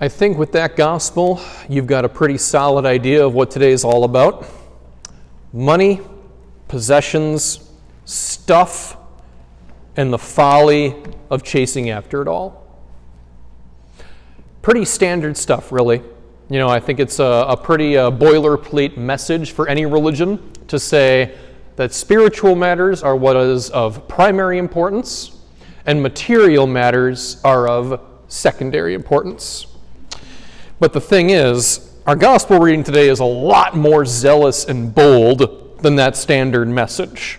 I think with that gospel, you've got a pretty solid idea of what today is all about. Money, possessions, stuff, and the folly of chasing after it all. Pretty standard stuff, really. You know, I think it's a pretty boilerplate message for any religion to say that spiritual matters are what is of primary importance, and material matters are of secondary importance. But the thing is, our gospel reading today is a lot more zealous and bold than that standard message.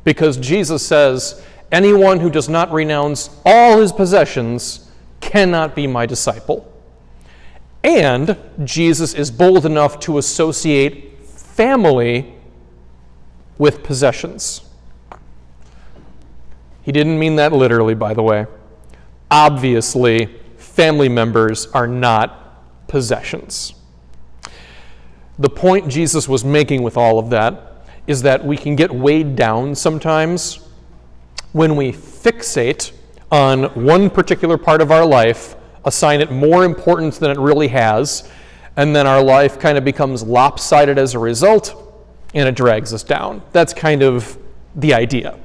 Because Jesus says, anyone who does not renounce all his possessions cannot be my disciple. And Jesus is bold enough to associate family with possessions. He didn't mean that literally, by the way. Obviously, family members are not possessions. The point Jesus was making with all of that is that we can get weighed down sometimes when we fixate on one particular part of our life, assign it more importance than it really has, and then our life kind of becomes lopsided as a result, and it drags us down. That's kind of the idea.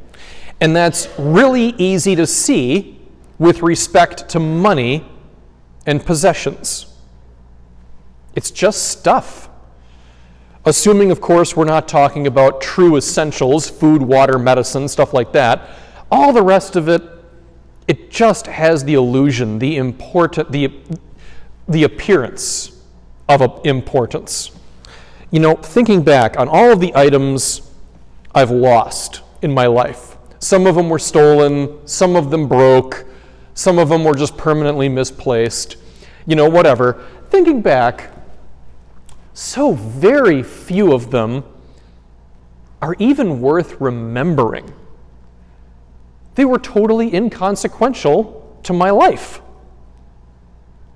And that's really easy to see with respect to money and possessions. It's just stuff. Assuming, of course, we're not talking about true essentials, food, water, medicine, stuff like that. All the rest of it, it just has the illusion, the appearance of importance. You know, thinking back on all of the items I've lost in my life, some of them were stolen, some of them broke, some of them were just permanently misplaced, you know, whatever. Thinking back, so very few of them are even worth remembering. They were totally inconsequential to my life.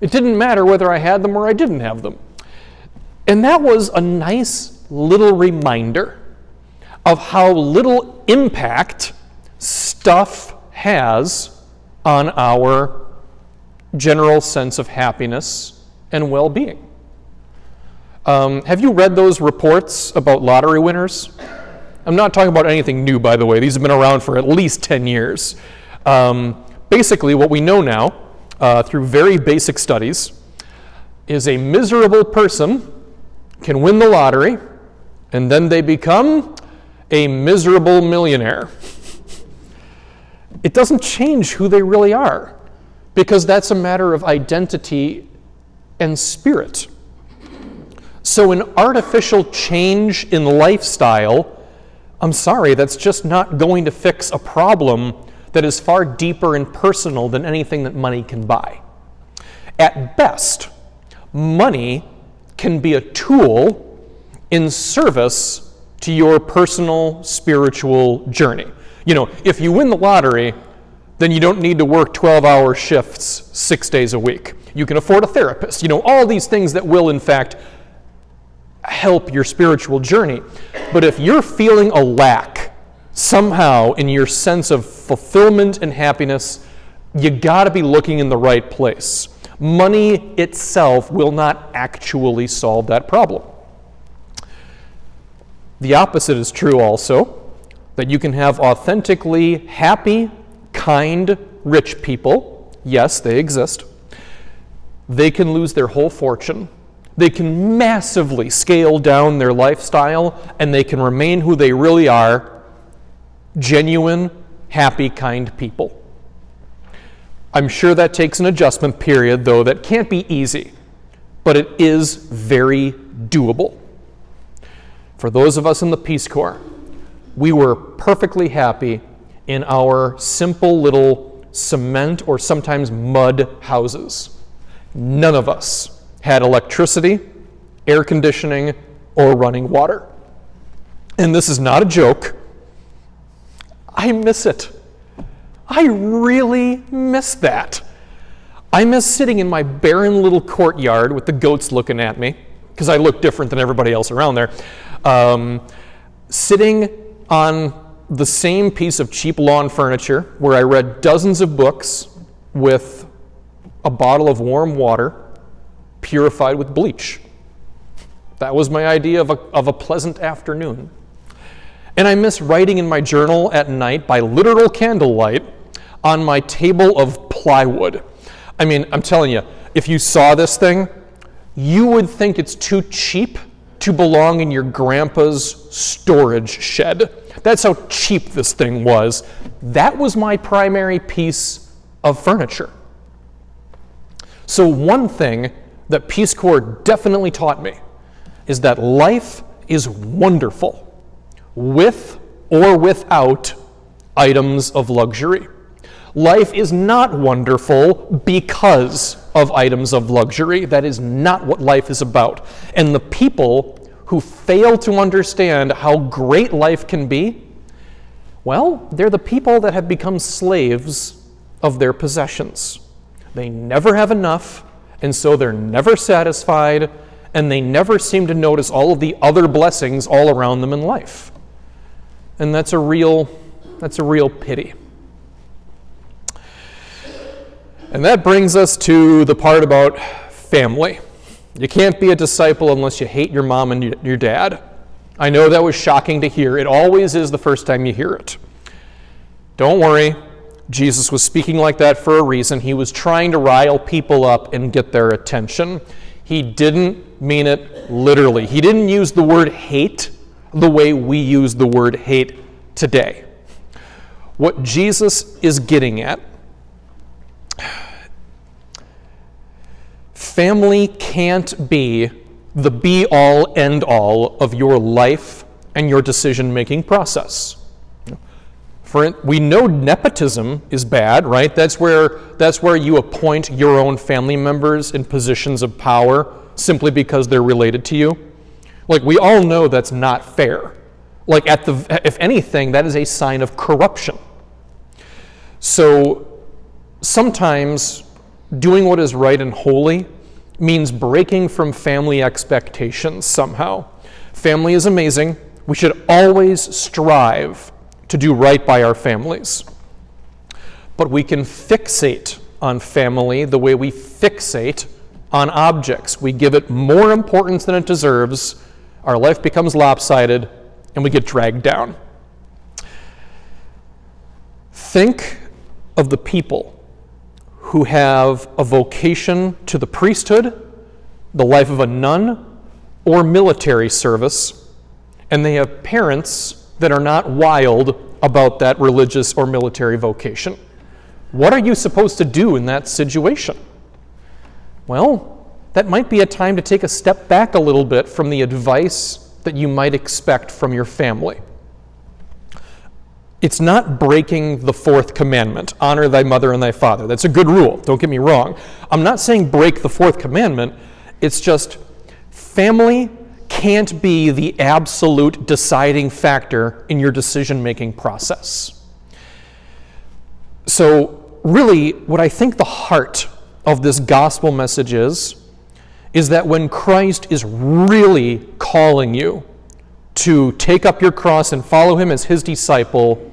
It didn't matter whether I had them or I didn't have them. And that was a nice little reminder of how little impact stuff has on our general sense of happiness and well-being. Have you read those reports about lottery winners? I'm not talking about anything new, by the way. These have been around for at least 10 years. Basically, what we know now, through very basic studies, is a miserable person can win the lottery, and then they become a miserable millionaire. It doesn't change who they really are, because that's a matter of identity and spirit. So an artificial change in lifestyle, I'm sorry, that's just not going to fix a problem that is far deeper and personal than anything that money can buy. At best, money can be a tool in service to your personal spiritual journey. You know, if you win the lottery, then you don't need to work 12-hour shifts 6 days a week. You can afford a therapist. You know, all these things that will, in fact, help your spiritual journey. But if you're feeling a lack somehow in your sense of fulfillment and happiness, you got to be looking in the right place. Money itself will not actually solve that problem. The opposite is true also, that you can have authentically happy, kind, rich people. Yes, they exist. They can lose their whole fortune. They can massively scale down their lifestyle, and they can remain who they really are, genuine, happy, kind people. I'm sure that takes an adjustment period, though, that can't be easy, but it is very doable. For those of us in the Peace Corps, we were perfectly happy in our simple little cement or sometimes mud houses. None of us had electricity, air conditioning, or running water. And this is not a joke. I miss it. I really miss that. I miss sitting in my barren little courtyard with the goats looking at me, because I look different than everybody else around there, sitting on the same piece of cheap lawn furniture where I read dozens of books with a bottle of warm water purified with bleach. That was my idea of a pleasant afternoon. And I miss writing in my journal at night by literal candlelight on my table of plywood. I mean, I'm telling you, if you saw this thing, you would think it's too cheap to belong in your grandpa's storage shed. That's how cheap this thing was. That was my primary piece of furniture. So one thing that Peace Corps definitely taught me is that life is wonderful with or without items of luxury. Life is not wonderful because of items of luxury. That is not what life is about. And the people who fail to understand how great life can be, well, they're the people that have become slaves of their possessions. They never have enough, and so they're never satisfied, and they never seem to notice all of the other blessings all around them in life. And that's a real pity. And that brings us to the part about family. You can't be a disciple unless you hate your mom and your dad. I know that was shocking to hear. It always is the first time you hear it. Don't worry. Jesus was speaking like that for a reason. He was trying to rile people up and get their attention. He didn't mean it literally. He didn't use the word hate the way we use the word hate today. What Jesus is getting at, family can't be the be-all, end-all of your life and your decision-making process. We know nepotism is bad, right? That's where you appoint your own family members in positions of power simply because they're related to you. Like, we all know that's not fair. Like, if anything, that is a sign of corruption. So sometimes doing what is right and holy means breaking from family expectations somehow. Family is amazing. We should always strive to do right by our families. But we can fixate on family the way we fixate on objects. We give it more importance than it deserves. Our life becomes lopsided, and we get dragged down. Think of the people who have a vocation to the priesthood, the life of a nun, or military service, and they have parents that are not wild about that religious or military vocation. What are you supposed to do in that situation? Well, that might be a time to take a step back a little bit from the advice that you might expect from your family. It's not breaking the fourth commandment, honor thy mother and thy father. That's a good rule, don't get me wrong. I'm not saying break the fourth commandment. It's just family can't be the absolute deciding factor in your decision-making process. So really, what I think the heart of this gospel message is that when Christ is really calling you to take up your cross and follow him as his disciple,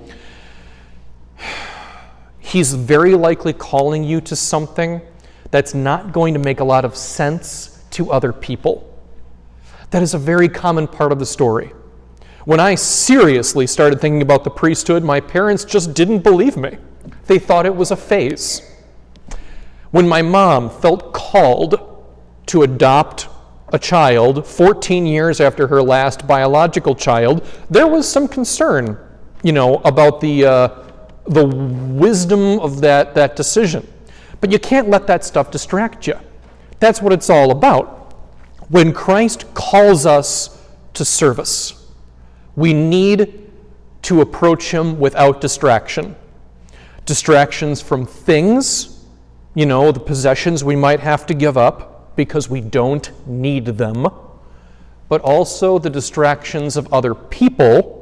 he's very likely calling you to something that's not going to make a lot of sense to other people. That is a very common part of the story. When I seriously started thinking about the priesthood, my parents just didn't believe me. They thought it was a phase. When my mom felt called to adopt a child 14 years after her last biological child, there was some concern, about the wisdom of that decision. But you can't let that stuff distract you. That's what it's all about. When Christ calls us to service, we need to approach him without distraction. Distractions from things, the possessions we might have to give up because we don't need them, but also the distractions of other people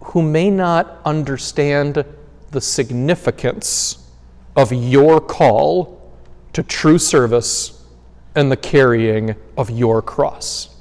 who may not understand the significance of your call to true service and the carrying of your cross.